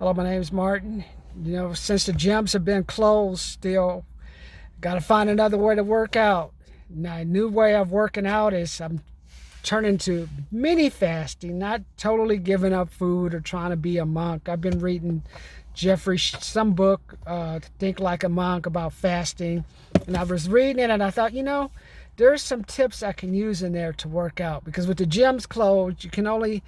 Hello, my name is Martin. Since the gyms have been closed, still got to find another way to work out. My new way of working out is I'm turning to mini fasting, not totally giving up food or trying to be a monk. I've been reading some book, Think Like a Monk, about fasting, and I was reading it and I thought, there's some tips I can use in there to work out, because with the gyms closed, you can only,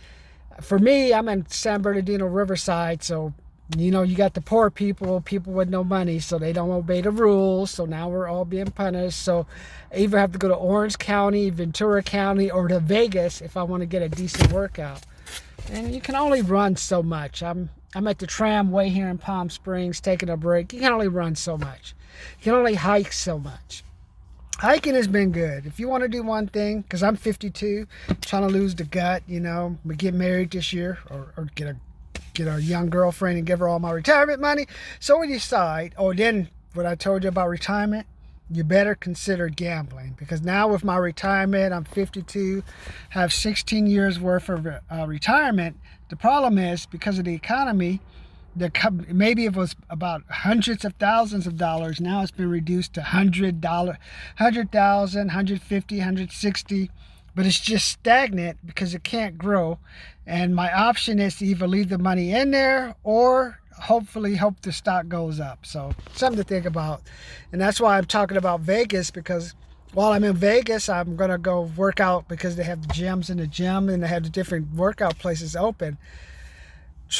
for me, I'm in San Bernardino, Riverside, so you got the poor people with no money, so they don't obey the rules, so now we're all being punished. So I either have to go to Orange County, Ventura County, or to Vegas if I want to get a decent workout. And you can only run so much. I'm at the tramway here in Palm Springs taking a break. You can only run so much. You can only hike so much. Hiking has been good. If you want to do one thing, because I'm 52, trying to lose the gut, we get married this year, or get a young girlfriend and give her all my retirement money. So we decide, then what I told you about retirement, you better consider gambling, because now with my retirement, I'm 52, have 16 years worth of retirement. The problem is, because of the economy, maybe it was about hundreds of thousands of dollars. Now it's been reduced to $100,000, $100,000, $150,000, $160,000. But it's just stagnant because it can't grow. And my option is to either leave the money in there or hopefully hope the stock goes up. So something to think about. And that's why I'm talking about Vegas, because while I'm in Vegas, I'm going to go work out, because they have the gyms in the gym and they have the different workout places open.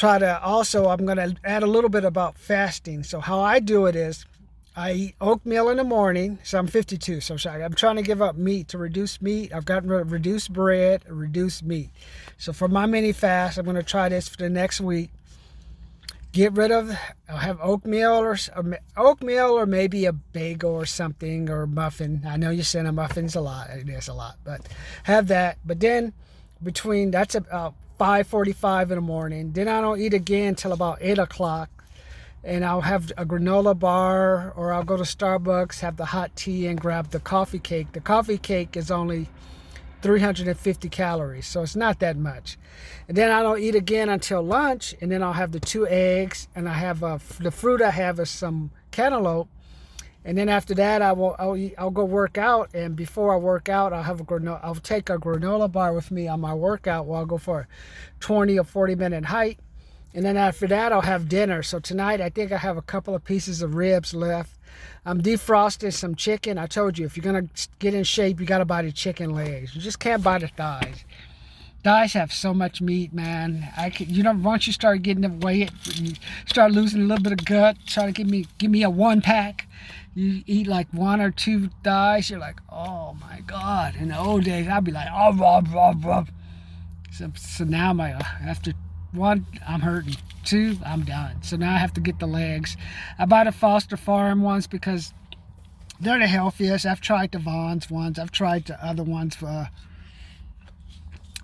I'm going to add a little bit about fasting. So how I do it is, I eat oatmeal in the morning. So I'm 52. So I'm trying to give up meat to reduce meat. I've gotten rid of reduced bread, reduced meat. So for my mini fast, I'm going to try this for the next week. I'll have oatmeal or maybe a bagel or something, or a muffin. I know you're saying a muffin's a lot. It is a lot, but have that. But then that's about 5:45 in the morning. Then I don't eat again until about 8 o'clock. And I'll have a granola bar, or I'll go to Starbucks, have the hot tea, and grab the coffee cake. The coffee cake is only 350 calories, so it's not that much. And then I don't eat again until lunch, and then I'll have the 2 eggs, and I have the fruit I have is some cantaloupe. And then after that, I'll go work out, and before I work out, I'll take a granola bar with me on my workout while I go for a 20 or 40-minute hike. And then after that, I'll have dinner. So tonight, I think I have a couple of pieces of ribs left. I'm defrosting some chicken. I told you, if you're going to get in shape, you got to buy the chicken legs. You just can't buy the thighs. Thighs have so much meat, man. Once you start getting the weight, you start losing a little bit of gut, try to give me a 1-pack. You eat like 1 or 2 thighs, you're like, oh my God. In the old days, I'd be like, oh, blah, blah, blah. So now after 1, I'm hurting. 2, I'm done. So now I have to get the legs. I buy the Foster Farm ones because they're the healthiest. I've tried the Vaughn's ones. I've tried the other ones for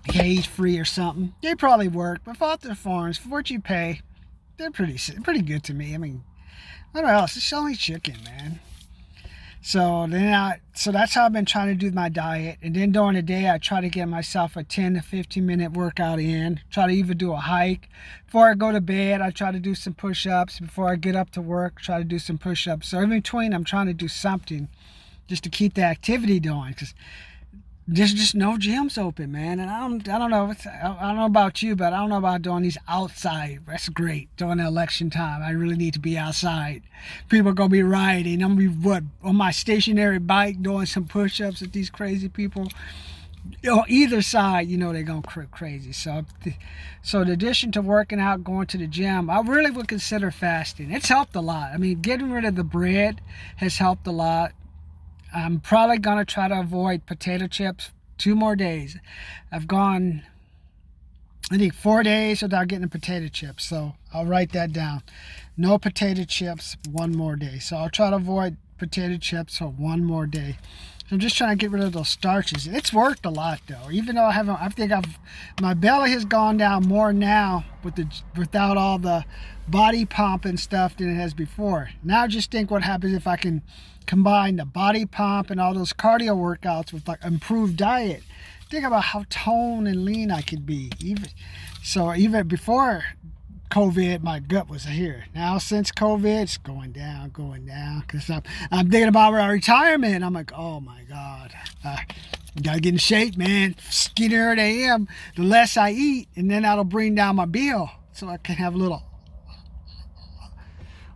cage free or something. They probably work, but Foster Farms, for what you pay, they're pretty good to me. I mean, what else? It's only chicken, man. So that's how I've been trying to do my diet. And then during the day, I try to get myself a 10 to 15-minute workout in. Try to even do a hike. Before I go to bed, I try to do some push-ups. Before I get up to work, try to do some push-ups. So in between, I'm trying to do something just to keep the activity going, because there's just no gyms open, man. And I don't know. I don't know about you, but I don't know about doing these outside. That's great during the election time. I really need to be outside. People are gonna be rioting. I'm gonna be on my stationary bike doing some push-ups with these crazy people. On either side, they're going crazy. So in addition to working out, going to the gym, I really would consider fasting. It's helped a lot. I mean, getting rid of the bread has helped a lot. I'm probably going to try to avoid potato chips 2 more days. I've gone, I think, 4 days without getting potato chips. So I'll write that down. No potato chips, 1 more day. So I'll try to avoid potato chips for 1 more day. So I'm just trying to get rid of those starches. It's worked a lot, though. Even though my belly has gone down more now without all the body pump and stuff than it has before. Now just think what happens if I can combine the body pump and all those cardio workouts with like improved diet. Think about how toned and lean I could be. Even before COVID, my gut was here. Now since COVID, it's going down, because I'm thinking about my retirement. I'm like, oh my God, gotta get in shape, man. Skinnier I am, the less I eat, and then that'll bring down my bill, so I can have a little.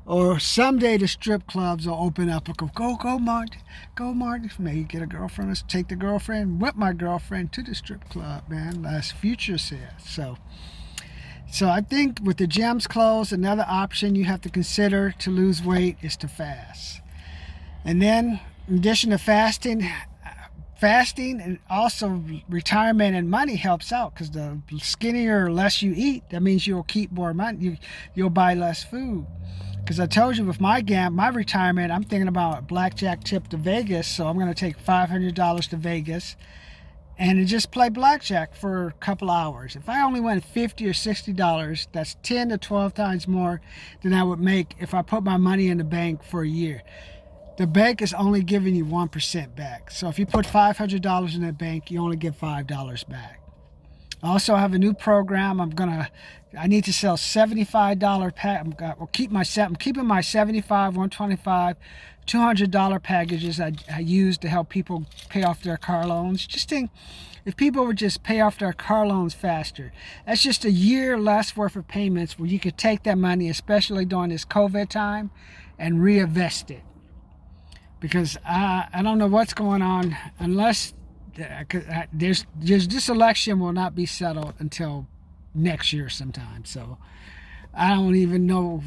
Or someday the strip clubs will open up and go, Marty. Go, Marty. Maybe get a girlfriend. Let's take the girlfriend with my girlfriend to the strip club, man. As Future said. So I think with the gyms closed, another option you have to consider to lose weight is to fast. And then, in addition to fasting and also retirement and money helps out, because the skinnier or less you eat, that means you'll keep more money. You'll buy less food. Because I told you with my retirement, I'm thinking about a blackjack trip to Vegas. So I'm going to take $500 to Vegas and just play blackjack for a couple hours. If I only win $50 or $60, that's 10 to 12 times more than I would make if I put my money in the bank for a year. The bank is only giving you 1% back. So if you put $500 in the bank, you only get $5 back. I also have a new program. I need to sell $75 pack. I'm keeping my $75, $125, $200 packages I use to help people pay off their car loans. Just think, if people would just pay off their car loans faster, that's just a year less worth of payments where you could take that money, especially during this COVID time, and reinvest it. Because I don't know what's going on unless this election will not be settled until next year sometime. So I don't even know.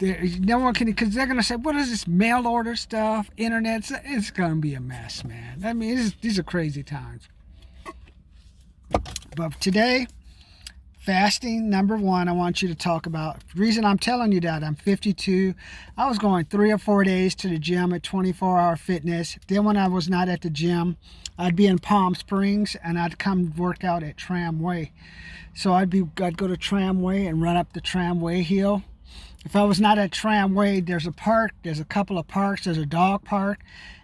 No one can, because they're going to say, what is this mail order stuff, internet? It's going to be a mess, man. I mean, these are crazy times. But today, fasting, number one, I want you to talk about. The reason I'm telling you that, I'm 52. I was going 3 or 4 days to the gym at 24-hour fitness. Then when I was not at the gym, I'd be in Palm Springs and I'd come work out at Tramway. So I'd go to Tramway and run up the Tramway hill. If I was not at Tramway, there's a park, there's a couple of parks, there's a dog park,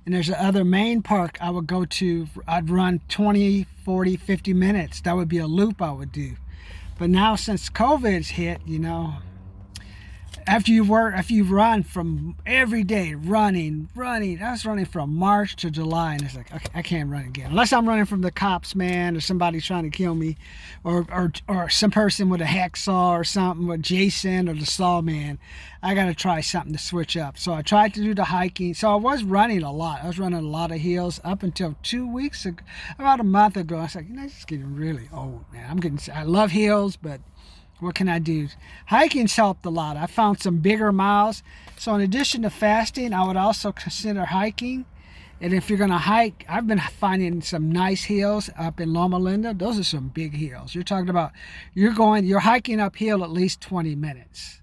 and there's another main park I would go to. I'd run 20, 40, 50 minutes. That would be a loop I would do. But now since COVID's hit, after you run from every day, running, I was running from March to July, and it's like, okay, I can't run again. Unless I'm running from the cops, man, or somebody trying to kill me, or some person with a hacksaw or something, with Jason or the Saw Man. I got to try something to switch up. So I tried to do the hiking. So I was running a lot. I was running a lot of hills up until 2 weeks ago, about a month ago. I was like, it's getting really old, man. I love hills, but what can I do? Hiking's helped a lot. I found some bigger miles. So in addition to fasting, I would also consider hiking. And if you're going to hike, I've been finding some nice hills up in Loma Linda. Those are some big hills. You're talking about, you're hiking uphill at least 20 minutes.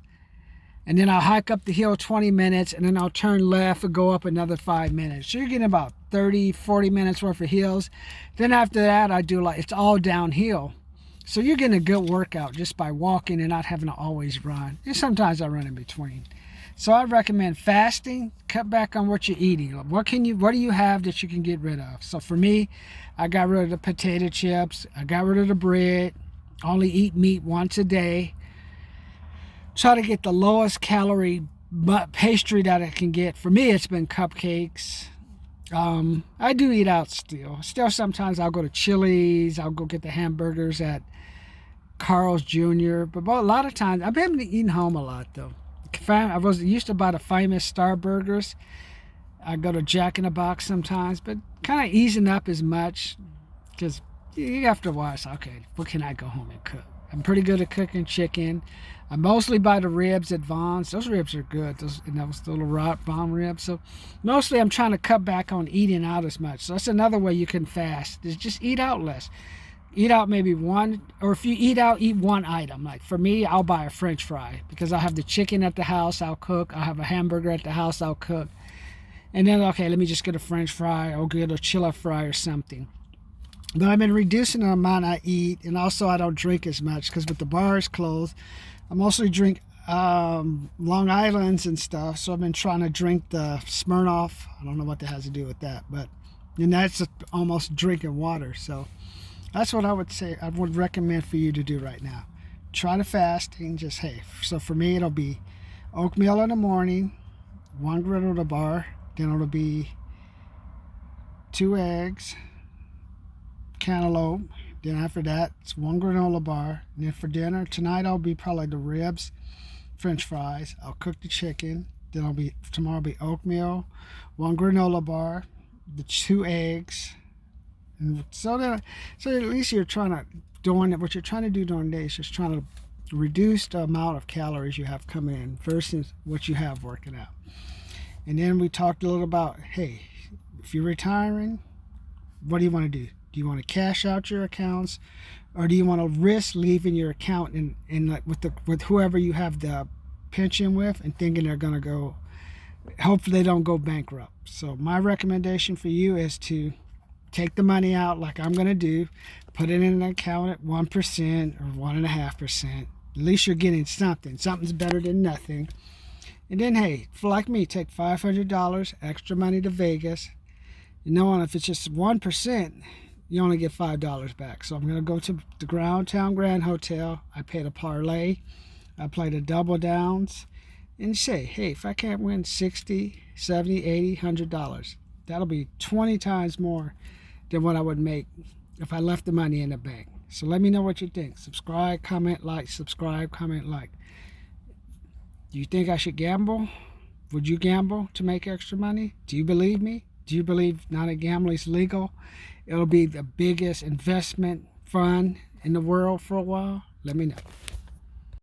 And then I'll hike up the hill 20 minutes, and then I'll turn left and go up another 5 minutes. So you're getting about 30, 40 minutes worth of hills. Then after that, I do it's all downhill. So you're getting a good workout just by walking and not having to always run. And sometimes I run in between. So I recommend fasting, cut back on what you're eating. What do you have that you can get rid of? So for me, I got rid of the potato chips. I got rid of the bread. Only eat meat once a day. Try to get the lowest calorie pastry that I can get. For me, it's been cupcakes. I do eat out still. Sometimes I'll go to Chili's. I'll go get the hamburgers at Carl's Jr. But a lot of times, I've been eating home a lot, though. I used to buy the famous Star Burgers. I go to Jack in the Box sometimes, but kind of easing up as much, because you have to watch, okay, what can I go home and cook? I'm pretty good at cooking chicken. I mostly buy the ribs at Vaughn's. Those ribs are good. Those little Vaughan ribs. So mostly I'm trying to cut back on eating out as much. So that's another way you can fast, is just eat out less. Eat out maybe one, or if you eat out, eat one item. Like for me, I'll buy a French fry, because I'll have the chicken at the house, I'll cook. I'll have a hamburger at the house, I'll cook. And then, okay, let me just get a French fry or get a chili fry or something. But I've been reducing the amount I eat, and also I don't drink as much, because with the bars closed, I mostly drink Long Islands and stuff. So I've been trying to drink the Smirnoff. I don't know what that has to do with that, but and that's almost drinking water. So that's what I would say I would recommend for you to do right now. try to fast and just, hey, so for me it'll be oatmeal in the morning, 1 granola bar, then it'll be 2 eggs, cantaloupe, then after that it's 1 granola bar, and then for dinner tonight I'll be probably the ribs, french fries, I'll cook the chicken, then tomorrow will be oatmeal, 1 granola bar, the 2 eggs, and so at least you're what you're trying to do during the day is just trying to reduce the amount of calories you have coming in versus what you have working out. And then we talked a little about, hey, if you're retiring, what do you want to do? Do you want to cash out your accounts, or do you want to risk leaving your account with whoever you have the pension with and thinking they're going to go, hopefully they don't go bankrupt? So my recommendation for you is to take the money out like I'm going to do, put it in an account at 1% or 1.5%. At least you're getting something. Something's better than nothing. And then, hey, for like me, take $500 extra money to Vegas. You know, if it's just 1%, you only get $5 back. So I'm going to go to the Town Grand Hotel. I paid a parlay. I played a double downs. And say, hey, if I can't win $60, $70, $80, $100, that'll be 20 times more than what I would make if I left the money in the bank. So let me know what you think. Subscribe, comment, like. Subscribe, comment, like. Do you think I should gamble? Would you gamble to make extra money? Do you believe me? Do you believe not a gambling is legal? It'll be the biggest investment fund in the world for a while? Let me know.